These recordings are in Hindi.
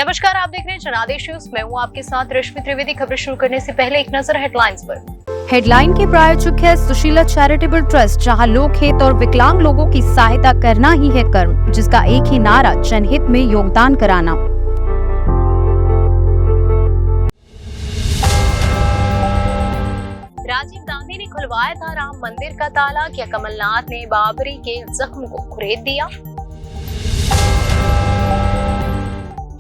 नमस्कार, आप देख रहे हैं जनादेश न्यूज। मैं हूं आपके साथ रश्मि त्रिवेदी। खबर शुरू करने से पहले एक नजर हेडलाइंस पर। हेडलाइन के प्रायोजक है सुशीला चैरिटेबल ट्रस्ट, जहां लोक हित और विकलांग लोगों की सहायता करना ही है कर्म, जिसका एक ही नारा जनहित में योगदान कराना। राजीव गांधी ने खुलवाया था राम मंदिर का ताला, क्या कमलनाथ ने बाबरी के जख्म को कुरेद दिया?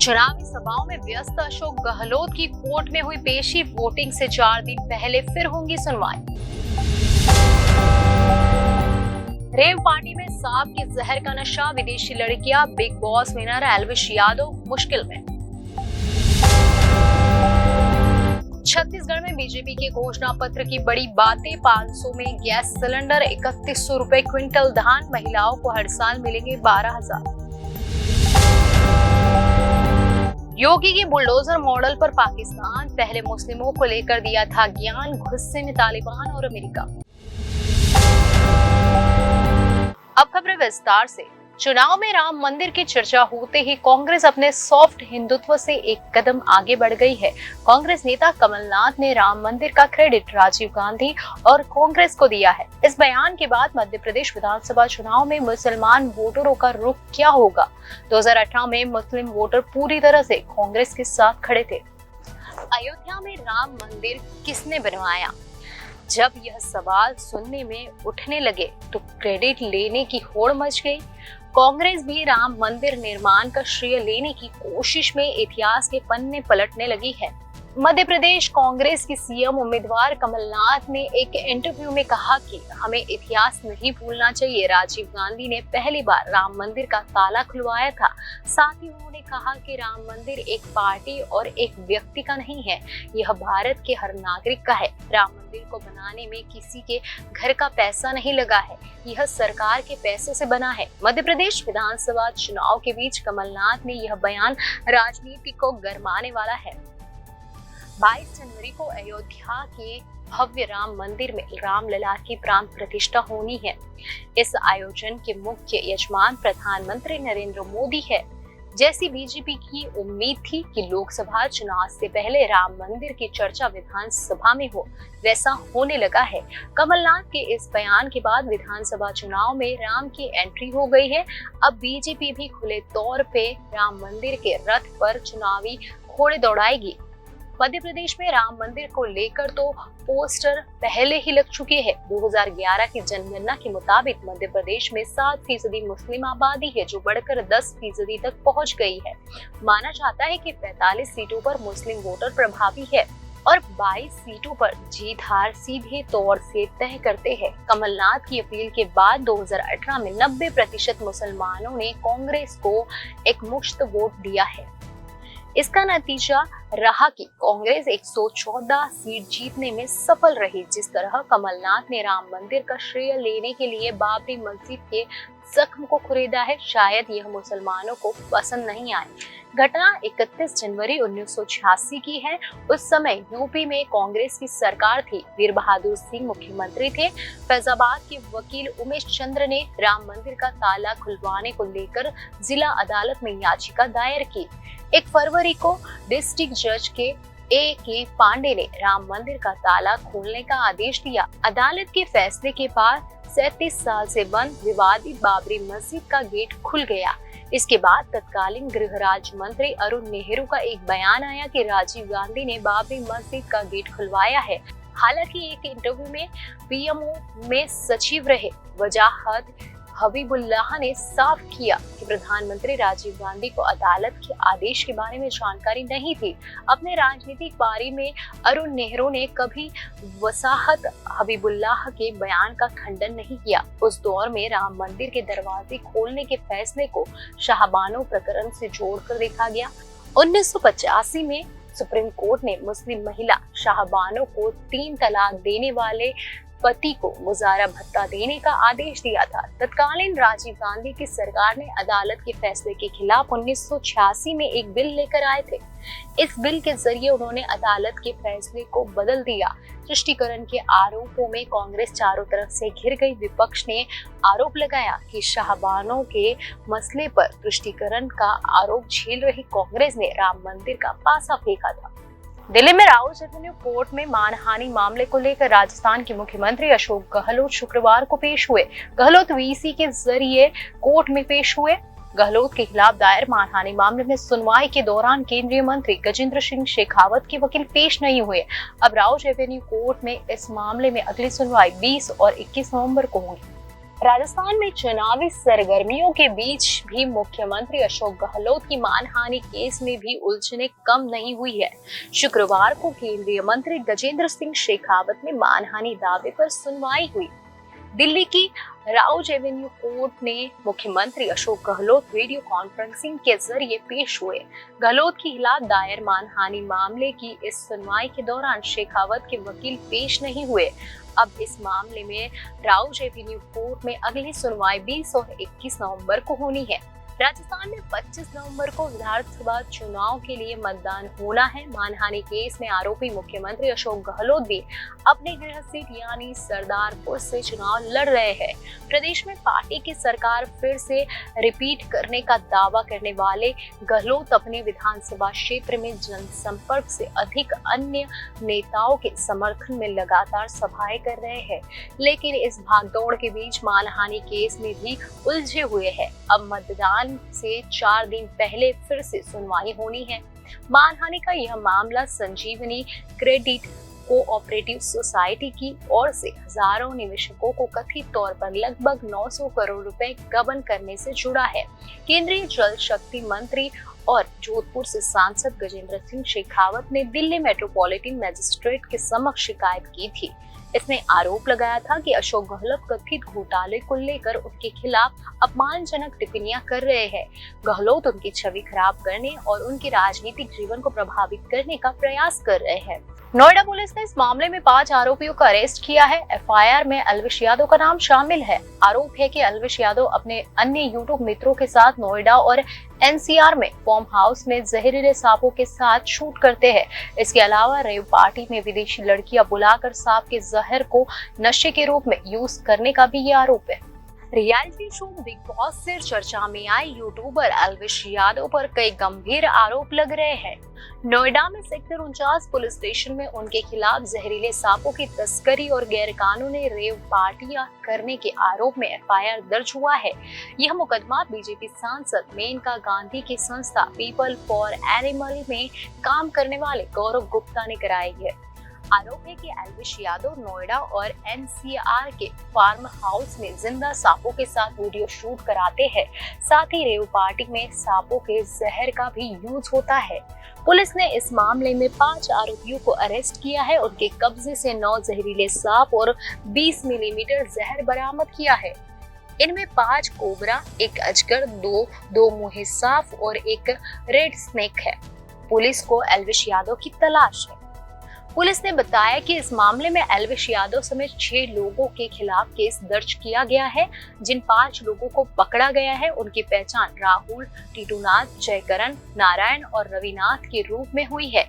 चुनावी सभाओं में व्यस्त अशोक गहलोत की कोर्ट में हुई पेशी, वोटिंग से 4 दिन पहले फिर होंगी सुनवाई। रेव पार्टी में सांप के जहर का नशा, विदेशी लड़कियां, big boss winner Elvish Yadav मुश्किल में। छत्तीसगढ़ में बीजेपी के घोषणा पत्र की बड़ी बातें, 500 में गैस सिलेंडर, 3100 रुपए क्विंटल धान, महिलाओं को हर साल मिलेंगे 12,000। योगी की बुलडोजर मॉडल पर पाकिस्तान, पहले मुस्लिमों को लेकर दिया था ज्ञान, गुस्से में तालिबान और अमेरिका। अब खबरें विस्तार से। चुनाव में राम मंदिर की चर्चा होते ही कांग्रेस अपने सॉफ्ट हिंदुत्व से एक कदम आगे बढ़ गई है। कांग्रेस नेता कमलनाथ ने राम मंदिर का क्रेडिट राजीव गांधी और कांग्रेस को दिया है। इस बयान के बाद मध्य प्रदेश विधानसभा चुनाव में मुसलमान वोटरों का रुख क्या होगा? 2018 में मुस्लिम वोटर पूरी तरह से कांग्रेस के साथ खड़े थे। अयोध्या में राम मंदिर किसने बनवाया? जब यह सवाल सुनने में उठने लगे तो क्रेडिट लेने की होड़ मच गई। कांग्रेस भी राम मंदिर निर्माण का श्रेय लेने की कोशिश में इतिहास के पन्ने पलटने लगी है। मध्य प्रदेश कांग्रेस की सीएम उम्मीदवार कमलनाथ ने एक इंटरव्यू में कहा कि हमें इतिहास नहीं भूलना चाहिए। राजीव गांधी ने पहली बार राम मंदिर का ताला खुलवाया था। साथ ही उन्होंने कहा कि राम मंदिर एक पार्टी और एक व्यक्ति का नहीं है, यह भारत के हर नागरिक का है। राम मंदिर को बनाने में किसी के घर का पैसा नहीं लगा है, यह सरकार के पैसे से बना है। मध्य प्रदेश विधानसभा चुनाव के बीच कमलनाथ ने यह बयान राजनीति को गरमाने वाला है। 22 जनवरी को अयोध्या के भव्य राम मंदिर में रामलला की प्राण प्रतिष्ठा होनी है। इस आयोजन के मुख्य यजमान प्रधानमंत्री नरेंद्र मोदी है। जैसी बीजेपी की उम्मीद थी कि लोकसभा चुनाव से पहले राम मंदिर की चर्चा विधानसभा में हो, वैसा होने लगा है। कमलनाथ के इस बयान के बाद विधानसभा चुनाव में राम की एंट्री हो गई है। अब बीजेपी भी खुले तौर पे राम मंदिर के रथ पर चुनावी घोड़े दौड़ाएगी। मध्य प्रदेश में राम मंदिर को लेकर तो पोस्टर पहले ही लग चुके हैं। 2011 की जनगणना के मुताबिक मध्य प्रदेश में 7% मुस्लिम आबादी है, जो बढ़कर 10% तक पहुंच गई है। माना जाता है कि 45 सीटों पर मुस्लिम वोटर प्रभावी है और 22 सीटों पर जीत हार सीधे तौर से तय करते हैं। कमलनाथ की अपील के बाद 2018 में 90% मुसलमानों ने कांग्रेस को एकमुश्त वोट दिया है। इसका नतीजा रहा कि कांग्रेस 114 सीट जीतने में सफल रही। जिस तरह कमलनाथ ने राम मंदिर का श्रेय लेने के लिए बाबरी मस्जिद के जख्म को खुरेदा है, शायद यह मुसलमानों को पसंद नहीं आए। घटना 31 जनवरी 1986 की है। उस समय यूपी में कांग्रेस की सरकार थी। वीर बहादुर सिंह मुख्यमंत्री थे। फैजाबाद के वकील उमेश चंद्र ने राम मंदिर का ताला खुलवाने को लेकर जिला अदालत में याचिका दायर की। 1 फरवरी को डिस्ट्रिक्ट जज के A.K. पांडे ने राम मंदिर का ताला खोलने का आदेश दिया। अदालत के फैसले के बाद 37 साल से बंद विवादित बाबरी मस्जिद का गेट खुल गया। इसके बाद तत्कालीन गृह राज्य मंत्री अरुण नेहरू का एक बयान आया कि राजीव गांधी ने बाबरी मस्जिद का गेट खुलवाया है। हालांकि एक इंटरव्यू में पीएमओ में सचिव रहे वजाहत हबीबुल्लाह ने साफ किया कि प्रधानमंत्री राजीव गांधी को अदालत के आदेश के बारे में जानकारी नहीं थी। अपने राजनीतिक पारी में अरुण नेहरू ने कभी वसाहत हबीबुल्लाह के बयान का खंडन नहीं किया। उस दौर में राम मंदिर के दरवाजे खोलने के फैसले को शाहबानो प्रकरण से जोड़कर देखा गया। 1985 में सुप्रीम कोर्ट ने मुस्लिम महिला शाहबानो को 3 तलाक देने वाले पति को गुजारा भत्ता देने का आदेश दिया था। तत्कालीन राजीव गांधी की सरकार ने अदालत के फैसले के खिलाफ 1986 में एक बिल लेकर आए थे। इस बिल के जरिए उन्होंने अदालत के फैसले को बदल दिया। तुष्टीकरण के आरोपों में कांग्रेस चारों तरफ से घिर गई। विपक्ष ने आरोप लगाया कि शाहबानों के मसले पर तुष्टीकरण का आरोप झेल रही कांग्रेस ने राम मंदिर का पासा फेंका था। दिल्ली में राउज एवेन्यू कोर्ट में मानहानि मामले को लेकर राजस्थान के मुख्यमंत्री अशोक गहलोत शुक्रवार को पेश हुए। गहलोत वीसी के जरिए कोर्ट में पेश हुए। गहलोत के खिलाफ दायर मानहानि मामले में सुनवाई के दौरान केंद्रीय मंत्री गजेंद्र सिंह शेखावत के वकील पेश नहीं हुए। अब राउज एवेन्यू कोर्ट में इस मामले में अगली सुनवाई 20 और 21 नवंबर को होगी। राजस्थान में चुनावी सरगर्मियों के बीच भी मुख्यमंत्री अशोक गहलोत की मानहानि केस में भी उलझने कम नहीं हुई है। शुक्रवार को केंद्रीय मंत्री गजेंद्र सिंह शेखावत में मानहानि दावे पर सुनवाई हुई। दिल्ली की राउज एवेन्यू कोर्ट ने मुख्यमंत्री अशोक गहलोत वीडियो कॉन्फ्रेंसिंग के जरिए पेश हुए। गहलोत के खिलाफ दायर मानहानि मामले की इस सुनवाई के दौरान शेखावत के वकील पेश नहीं हुए। अब इस मामले में राउज एवेन्यू कोर्ट में अगली सुनवाई 20 और 21 नवंबर को होनी है। राजस्थान में 25 नवंबर को विधानसभा चुनाव के लिए मतदान होना है। मानहानि केस में आरोपी मुख्यमंत्री अशोक गहलोत भी अपने गृह सीट यानी सरदारपुर से चुनाव लड़ रहे हैं। प्रदेश में पार्टी की सरकार फिर से रिपीट करने का दावा करने वाले गहलोत अपने विधानसभा क्षेत्र में जनसंपर्क से अधिक अन्य नेताओं के समर्थन में लगातार सभाएं कर रहे हैं, लेकिन इस भागदौड़ के बीच मानहानि केस में भी उलझे हुए हैं। अब मतदान से 4 दिन पहले फिर से सुनवाई होनी है। मानहानि का यह मामला संजीवनी क्रेडिट कोऑपरेटिव सोसाइटी की ओर से हजारों निवेशकों को कथित तौर पर लगभग 900 करोड़ रुपए गबन करने से जुड़ा है। केंद्रीय जल शक्ति मंत्री और जोधपुर से सांसद गजेंद्र सिंह शेखावत ने दिल्ली मेट्रोपॉलिटन मजिस्ट्रेट के समक्ष शिकायत की थी। इसने आरोप लगाया था कि अशोक गहलोत कथित घोटाले को लेकर उनके खिलाफ अपमानजनक टिप्पणियां कर रहे हैं। गहलोत उनकी छवि खराब करने और उनके राजनीतिक जीवन को प्रभावित करने का प्रयास कर रहे हैं। नोएडा पुलिस ने इस मामले में 5 आरोपियों को अरेस्ट किया है। एफआईआर में अलविश यादव का नाम शामिल है। आरोप है कि अलविश यादव अपने अन्य यूट्यूब मित्रों के साथ नोएडा और एनसीआर में फार्म हाउस में जहरीले सांपों के साथ शूट करते हैं। इसके अलावा रेव पार्टी में विदेशी लड़कियां बुलाकर सांप के जहर को नशे के रूप में यूज करने का भी ये आरोप है। रियलिटी शो बिग बॉस से चर्चा में आए यूट्यूबर अलविश यादव पर कई गंभीर आरोप लग रहे हैं। नोएडा में सेक्टर 49 पुलिस स्टेशन में उनके खिलाफ जहरीले सांपों की तस्करी और गैरकानूनी रेव पार्टियां करने के आरोप में एफआईआर दर्ज हुआ है। यह मुकदमा बीजेपी सांसद मेनका गांधी की संस्था पीपल फॉर एनिमल में काम करने वाले गौरव गुप्ता ने कराई है। आरोप है कि अलविश यादव नोएडा और एनसीआर के फार्म हाउस में जिंदा सांपों के साथ वीडियो शूट कराते हैं। साथ ही रेव पार्टी में सांपों के जहर का भी यूज होता है। पुलिस ने इस मामले में 5 आरोपियों को अरेस्ट किया है। उनके कब्जे से 9 जहरीले सांप और 20 मिलीमीटर जहर बरामद किया है। इनमें 5 कोबरा, 1 अजगर, 2 मुंही सांप और 1 रेड स्नेक है। पुलिस को अलविश यादव की तलाश है। पुलिस ने बताया कि इस मामले में अलविश यादव समेत 6 लोगों के खिलाफ केस दर्ज किया गया है। जिन 5 लोगों को पकड़ा गया है उनकी पहचान राहुल, टीटूनाथ, जयकरण, नारायण और रविनाथ के रूप में हुई है।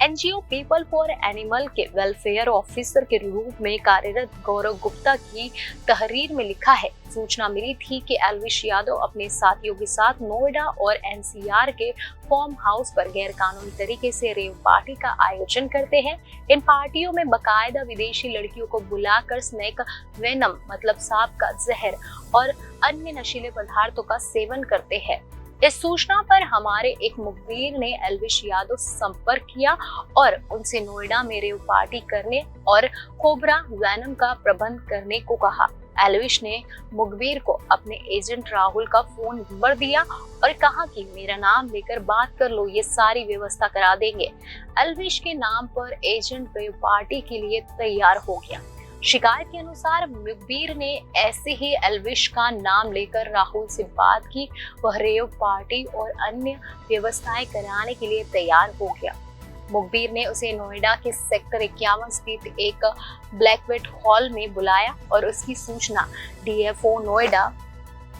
एनजीओ पीपल फॉर एनिमल के वेलफेयर ऑफिसर के रूप में कार्यरत गौरव गुप्ता की तहरीर में लिखा है, सूचना मिली थी कि अलविश यादव अपने साथियों के साथ नोएडा और एनसीआर के फार्म हाउस पर गैरकानूनी तरीके से रेव पार्टी का आयोजन करते हैं। इन पार्टियों में बाकायदा विदेशी लड़कियों को बुलाकर स्नेक वेनम मतलब सांप का जहर और अन्य नशीले पदार्थों का सेवन करते हैं। इस सूचना पर हमारे एक मुखबिर ने अलविश यादव संपर्क किया और उनसे नोएडा में रेव पार्टी करने और कोबरा वैनम का प्रबंध करने को कहा। अलविश ने मुखबिर को अपने एजेंट राहुल का फोन नंबर दिया और कहा कि मेरा नाम लेकर बात कर लो, ये सारी व्यवस्था करा देंगे। अलविश के नाम पर एजेंट रेव पार्टी के लिए तैयार हो गया। शिकायत के अनुसार मुखबिर ने ऐसे ही अलविश का नाम लेकर राहुल से बात की। वह रेव पार्टी और अन्य व्यवस्थाएं कराने के लिए तैयार हो गया। मुखबिर ने उसे नोएडा के सेक्टर 51 स्थित एक ब्लैकवेट हॉल में बुलाया और उसकी सूचना डीएफओ नोएडा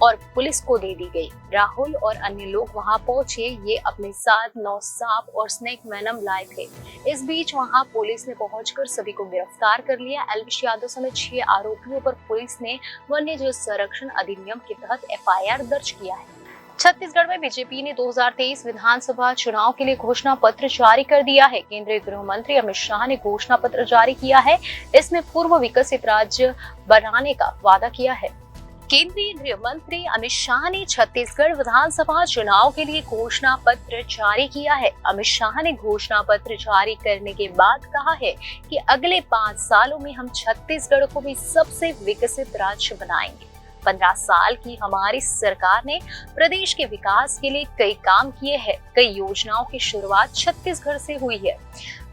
और पुलिस को दे दी गई। राहुल और अन्य लोग वहां पहुंचे। ये अपने साथ 9 सांप और स्नेक वेनम लाए थे। इस बीच वहां पुलिस ने पहुंचकर सभी को गिरफ्तार कर लिया। एल्विश यादव समेत 6 आरोपियों पर पुलिस ने वन्य जीव संरक्षण अधिनियम के तहत एफआईआर दर्ज किया है। छत्तीसगढ़ में बीजेपी ने 2023 विधानसभा चुनाव के लिए घोषणा पत्र जारी कर दिया है। केंद्रीय गृह मंत्री अमित शाह ने घोषणा पत्र जारी किया है। इसमें पूर्व विकसित राज्य बनाने का वादा किया है। केंद्रीय गृह मंत्री अमित शाह ने छत्तीसगढ़ विधानसभा चुनाव के लिए घोषणा पत्र जारी किया है। अमित शाह ने घोषणा पत्र जारी करने के बाद कहा है कि अगले 5 सालों में हम छत्तीसगढ़ को भी सबसे विकसित राज्य बनाएंगे। 15 साल की हमारी सरकार ने प्रदेश के विकास के लिए कई काम किए हैं। कई योजनाओं की शुरुआत छत्तीसगढ़ से हुई है।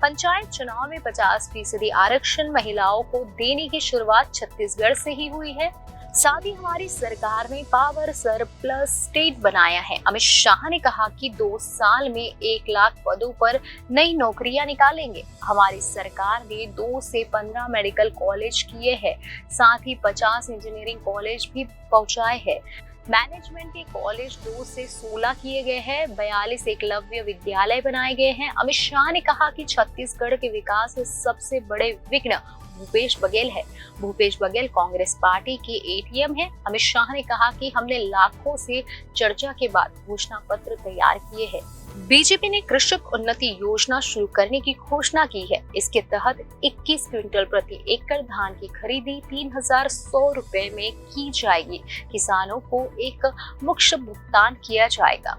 पंचायत चुनाव में 50% आरक्षण महिलाओं को देने की शुरुआत छत्तीसगढ़ से ही हुई है। साथ ही हमारी सरकार ने पावर सरप्लस स्टेट बनाया है। अमित शाह ने कहा कि 2 साल में 1 लाख पदों पर नई नौकरियां निकालेंगे। हमारी सरकार ने 2 से 15 मेडिकल कॉलेज किए हैं। साथ ही 50 इंजीनियरिंग कॉलेज भी पहुंचाए हैं। मैनेजमेंट के कॉलेज 2 से 16 किए गए हैं। 42 एकलव्य विद्यालय बनाए गए हैं। अमित शाह ने कहा कि छत्तीसगढ़ के विकास में सबसे बड़े विघ्न भूपेश बघेल है। भूपेश बघेल कांग्रेस पार्टी के एटीएम है। अमित शाह ने कहा कि हमने लाखों से चर्चा के बाद घोषणा पत्र तैयार किए हैं। बीजेपी ने कृषक उन्नति योजना शुरू करने की घोषणा की है। इसके तहत 21 क्विंटल प्रति एकड़ धान की खरीदी 3100 रुपए में की जाएगी। किसानों को एक मुश्त भुगतान किया जाएगा।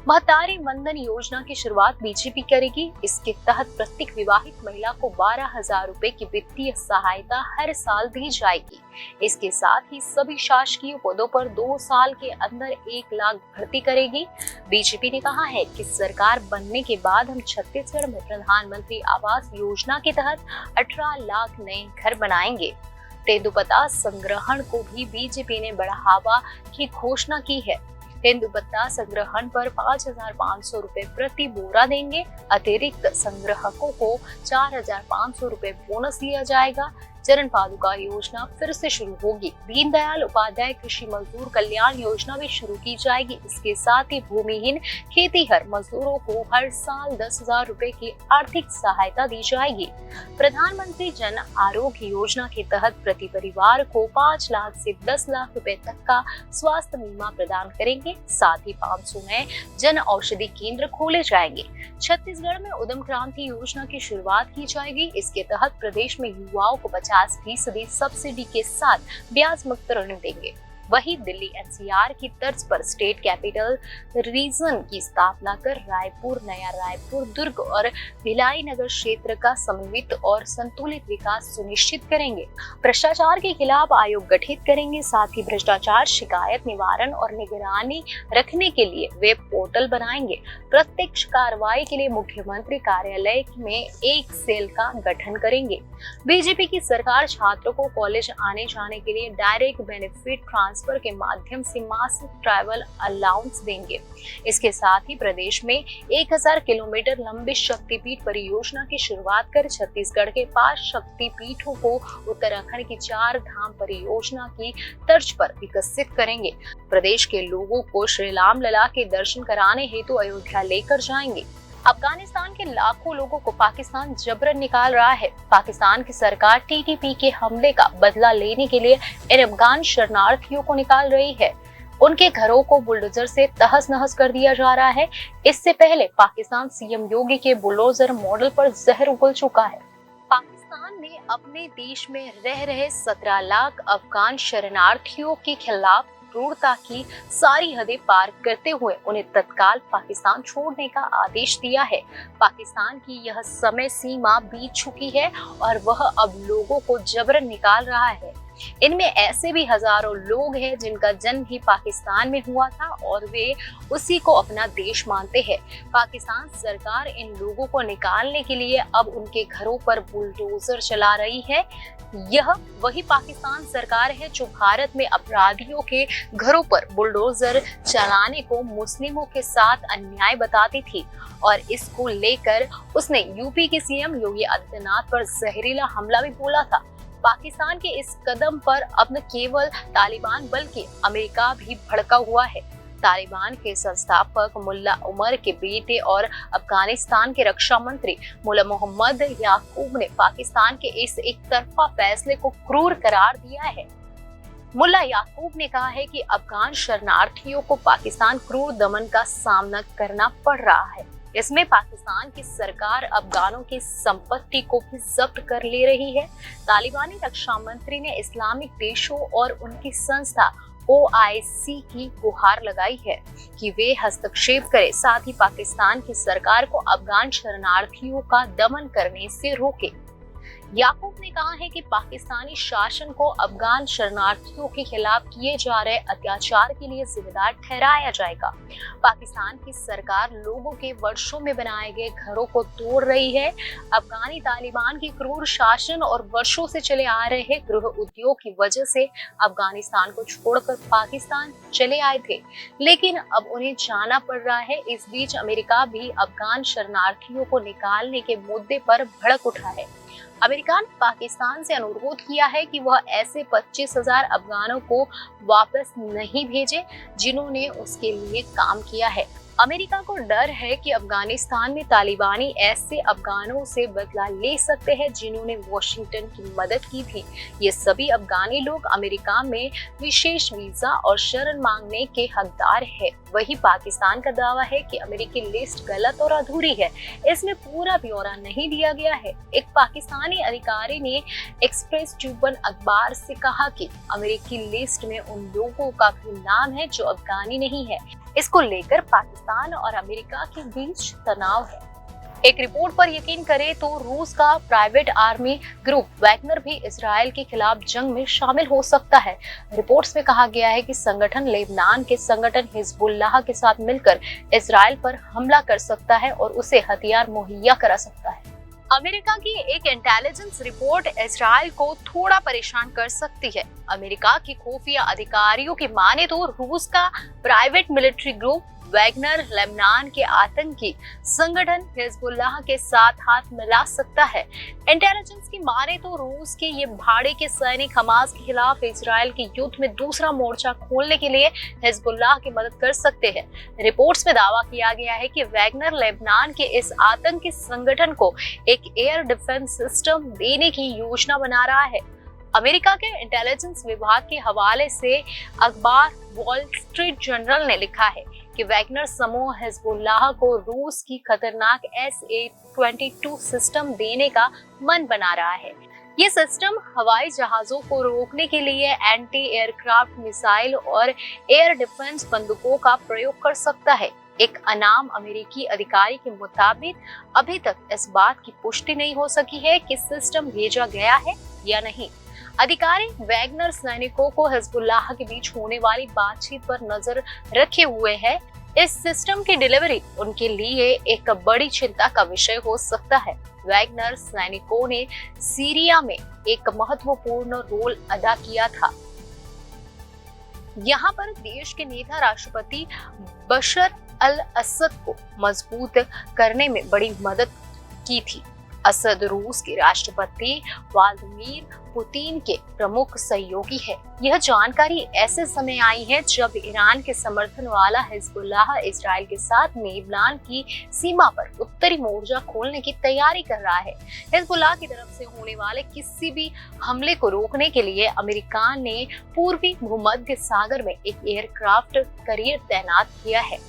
महतारी वंदन योजना की शुरुआत बीजेपी करेगी। इसके तहत प्रत्येक विवाहित महिला को 12,000 रुपए की वित्तीय सहायता हर साल दी जाएगी। इसके साथ ही सभी शासकीय पदों पर 2 साल के अंदर 1 लाख भर्ती करेगी। बीजेपी ने कहा है कि सरकार बनने के बाद हम छत्तीसगढ़ में प्रधानमंत्री आवास योजना के तहत 18 लाख नए घर बनाएंगे। तेंदुपत्ता संग्रहण को भी बीजेपी ने बढ़ावा की घोषणा की है। तेंदुपत्ता संग्रहण पर 5,500 रुपए प्रति बोरा देंगे। अतिरिक्त संग्राहकों को 4,500 रुपए बोनस दिया जाएगा। चरण पादुका योजना फिर से शुरू होगी। दीनदयाल उपाध्याय कृषि मजदूर कल्याण योजना भी शुरू की जाएगी। इसके साथ ही भूमिहीन खेतीहर मजदूरों को हर साल 10,000 रुपए की आर्थिक सहायता दी जाएगी। प्रधानमंत्री जन आरोग्य योजना के तहत प्रति परिवार को 5 लाख से 10 लाख रुपए तक का स्वास्थ्य बीमा प्रदान करेंगे। साथ ही 500 नए जन औषधि केंद्र खोले जाएंगे। छत्तीसगढ़ में उद्यम क्रांति योजना की शुरुआत की जाएगी। इसके तहत प्रदेश में युवाओं को 50% सब्सिडी के साथ ब्याज मुक्त ऋण देंगे। वहीं दिल्ली एनसीआर की तर्ज पर स्टेट कैपिटल रीजन की स्थापना कर रायपुर, नया रायपुर, दुर्ग और भिलाई नगर क्षेत्र का समन्वित और संतुलित विकास सुनिश्चित करेंगे। भ्रष्टाचार के खिलाफ आयोग गठित करेंगे। साथ ही भ्रष्टाचार शिकायत निवारण और निगरानी रखने के लिए वेब पोर्टल बनाएंगे। प्रत्यक्ष कार्रवाई के लिए मुख्यमंत्री कार्यालय में एक सेल का गठन करेंगे। बीजेपी की सरकार छात्रों को कॉलेज आने जाने के लिए डायरेक्ट बेनिफिट ट्रांसफर के माध्यम से मासिक ट्रैवल अलाउंस देंगे। इसके साथ ही प्रदेश में 1000 किलोमीटर लंबी शक्तिपीठ परियोजना की शुरुआत कर छत्तीसगढ़ के 5 शक्तिपीठों को उत्तराखंड की 4 धाम परियोजना की तर्ज पर विकसित करेंगे। प्रदेश के लोगों को श्री राम लला के दर्शन कराने हेतु अयोध्या लेकर जाएंगे। अफगानिस्तान के लाखों लोगों को पाकिस्तान जबरन निकाल रहा है। पाकिस्तान की सरकार टीटीपी के हमले का बदला लेने के लिए इन अफगान शरणार्थियों को निकाल रही है। उनके घरों को बुलडोजर से तहस नहस कर दिया जा रहा है। इससे पहले पाकिस्तान सीएम योगी के बुलडोजर मॉडल पर जहर उगल चुका है। पाकिस्तान ने अपने देश में रह रहे 17 लाख अफगान शरणार्थियों के खिलाफ क्रूरता की सारी हदें पार करते हुए उन्हें तत्काल पाकिस्तान छोड़ने का आदेश दिया है। पाकिस्तान की यह समय सीमा बीत चुकी है और वह अब लोगों को जबरन निकाल रहा है। इनमें ऐसे भी हजारों लोग हैं जिनका जन्म ही पाकिस्तान में हुआ था और वे उसी को अपना देश मानते हैं। पाकिस्तान सरकार इन लोगों को निकालने के लिए अब उनके घरों पर बुलडोजर चला रही है। यह वही पाकिस्तान सरकार है जो भारत में अपराधियों के घरों पर बुलडोजर चलाने को मुस्लिमों के साथ अन्याय बताती थी और इसको लेकर उसने यूपी के सीएम योगी आदित्यनाथ पर जहरीला हमला भी बोला था। पाकिस्तान के इस कदम पर अब न केवल तालिबान बल्कि अमेरिका भी भड़का हुआ है। तालिबान के संस्थापक मुल्ला उमर के बेटे और अफगानिस्तान के रक्षा मंत्री मुल्ला मोहम्मद याकूब ने पाकिस्तान के इस एक तरफा फैसले को क्रूर करार दिया है। मुल्ला याकूब ने कहा है कि अफगान शरणार्थियों को पाकिस्तान क्रूर दमन का सामना करना पड़ रहा है। इसमें पाकिस्तान की सरकार अफगानों की संपत्ति को भी जब्त कर ले रही है। तालिबानी रक्षा मंत्री ने इस्लामिक देशों और उनकी संस्था OIC की गुहार लगाई है कि वे हस्तक्षेप करें, साथ ही पाकिस्तान की सरकार को अफगान शरणार्थियों का दमन करने से रोके। याकूब ने कहा है कि पाकिस्तानी शासन को अफगान शरणार्थियों के खिलाफ किए जा रहे अत्याचार के लिए जिम्मेदार ठहराया जाएगा। पाकिस्तान की सरकार लोगों के वर्षों में बनाए गए घरों को तोड़ रही है। अफगानी तालिबान की क्रूर शासन और वर्षों से चले आ रहे गृह उद्योग की वजह से अफगानिस्तान को छोड़कर पाकिस्तान चले आए थे, लेकिन अब उन्हें जाना पड़ रहा है। इस बीच अमेरिका भी अफगान शरणार्थियों को निकालने के मुद्दे पर भड़क उठा है। अमेरिका ने पाकिस्तान से अनुरोध किया है कि वह ऐसे 25,000 अफगानों को वापस नहीं भेजे जिन्होंने उसके लिए काम किया है। अमेरिका को डर है कि अफगानिस्तान में तालिबानी ऐसे अफगानों से बदला ले सकते हैं जिन्होंने वॉशिंगटन की मदद की थी। ये सभी अफगानी लोग अमेरिका में विशेष वीजा और शरण मांगने के हकदार है। वही पाकिस्तान का दावा है कि अमेरिकी लिस्ट गलत और अधूरी है, इसमें पूरा ब्यौरा नहीं दिया गया है। एक पाकिस्तानी अधिकारी ने एक्सप्रेस ट्रिब्यून अखबार से कहा कि अमेरिकी लिस्ट में उन लोगों का भी नाम है जो अफगानी नहीं है। इसको लेकर पाकिस्तान और अमेरिका के बीच तनाव है। एक रिपोर्ट पर यकीन करें तो रूस का प्राइवेट आर्मी ग्रुप वैगनर भी इजरायल के खिलाफ जंग में शामिल हो सकता है। रिपोर्ट्स में कहा गया है कि संगठन लेबनान के संगठन हिजबुल्लाह के साथ मिलकर इजरायल पर हमला कर सकता है और उसे हथियार मुहैया करा सकता है। अमेरिका की एक इंटेलिजेंस रिपोर्ट इजरायल को थोड़ा परेशान कर सकती है। अमेरिका की खुफिया अधिकारियों की माने तो रूस का private military group Wagner Lebanon के आतंकी संगठन हिजबुल्लाह के साथ हाथ मिला सकता है। इंटेलिजेंस की माने तो रूस के ये भाड़े के सैनिक हमास के खिलाफ इजरायल के युद्ध में दूसरा मोर्चा खोलने के लिए हिजबुल्लाह की मदद कर सकते हैं। रिपोर्ट्स में दावा किया गया है कि वैगनर लेबनान के इस आतंकी संगठन को एक एयर डिफेंस सिस्टम देने की योजना बना रहा है। अमेरिका के इंटेलिजेंस विभाग के हवाले से अखबार वॉल स्ट्रीट जर्नल ने लिखा है कि वैगनर समूह हिजबुल्लाह को रूस की खतरनाक SA-22 सिस्टम देने का मन बना रहा है। ये सिस्टम हवाई जहाजों को रोकने के लिए एंटी एयरक्राफ्ट मिसाइल और एयर डिफेंस बंदूकों का प्रयोग कर सकता है। एक अनाम अमेरिकी अधिकारी के मुताबिक अभी तक इस बात की पुष्टि नहीं हो सकी है कि सिस्टम भेजा गया है या नहीं। अधिकारी वैगनर सैनिकों को हिजबुल्लाह के बीच होने वाली बातचीत पर नजर रखे हुए हैं। इस सिस्टम की डिलीवरी उनके लिए एक बड़ी चिंता का विषय हो सकता है। वैगनर सैनिकों ने सीरिया में एक महत्वपूर्ण रोल अदा किया था। यहाँ पर देश के नेता राष्ट्रपति बशर अल असद को मजबूत करने में बड़ी मदद की थी। असद रूस के राष्ट्रपति व्लादिमीर पुतिन के प्रमुख सहयोगी है। यह जानकारी ऐसे समय आई है जब ईरान के समर्थन वाला हिजबुल्लाह इजराइल के साथ लेबनान की सीमा पर उत्तरी मोर्चा खोलने की तैयारी कर रहा है। हिजबुल्लाह की तरफ से होने वाले किसी भी हमले को रोकने के लिए अमेरिका ने पूर्वी भूमध्य सागर में एक एयरक्राफ्ट कैरियर तैनात किया है।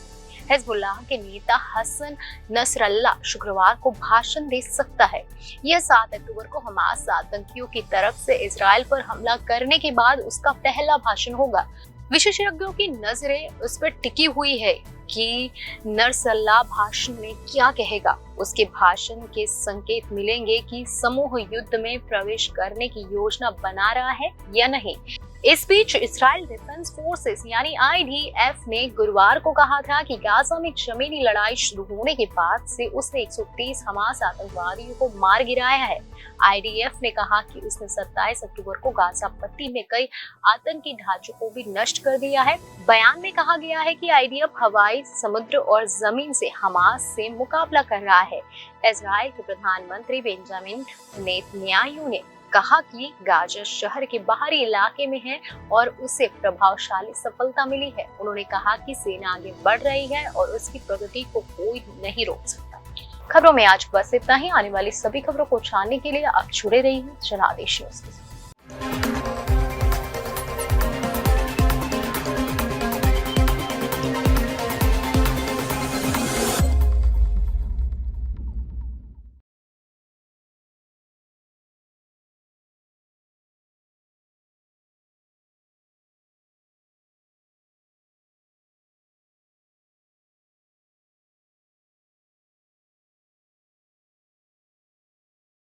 हिजबुल्लाह के नेता हसन नसरल्लाह शुक्रवार को भाषण दे सकता है। यह 7 अक्टूबर को हमास आतंकियों की तरफ से इजराइल पर हमला करने के बाद उसका पहला भाषण होगा। विशेषज्ञों की नजरें उस पर टिकी हुई है कि नरसल्ला भाषण में क्या कहेगा। उसके भाषण के संकेत मिलेंगे कि समूह युद्ध में प्रवेश करने की योजना बना रहा है या नहीं। इस बीच इजराइल डिफेंस फोर्सेस यानी IDF ने गुरुवार को कहा था कि गाजा में जमीनी लड़ाई शुरू होने के बाद से उसने 130 हमास आतंकवादियों को मार गिराया है। IDF ने कहा कि उसने 27 अक्टूबर को गाजा पट्टी में कई आतंकी ढांचों को भी नष्ट कर दिया है। बयान में कहा गया है कि IDF हवाई, समुद्र और जमीन से हमास से मुकाबला कर रहा है। इजराइल के प्रधानमंत्री बेंजामिन नेतन्याहू ने कहा कि गाजा शहर के बाहरी इलाके में है और उसे प्रभावशाली सफलता मिली है। उन्होंने कहा कि सेना आगे बढ़ रही है और उसकी प्रगति को कोई नहीं रोक सकता। खबरों में आज बस इतना ही। आने वाली सभी खबरों को जानने के लिए आप जुड़े रहिए जनादेश न्यूज़ के साथ।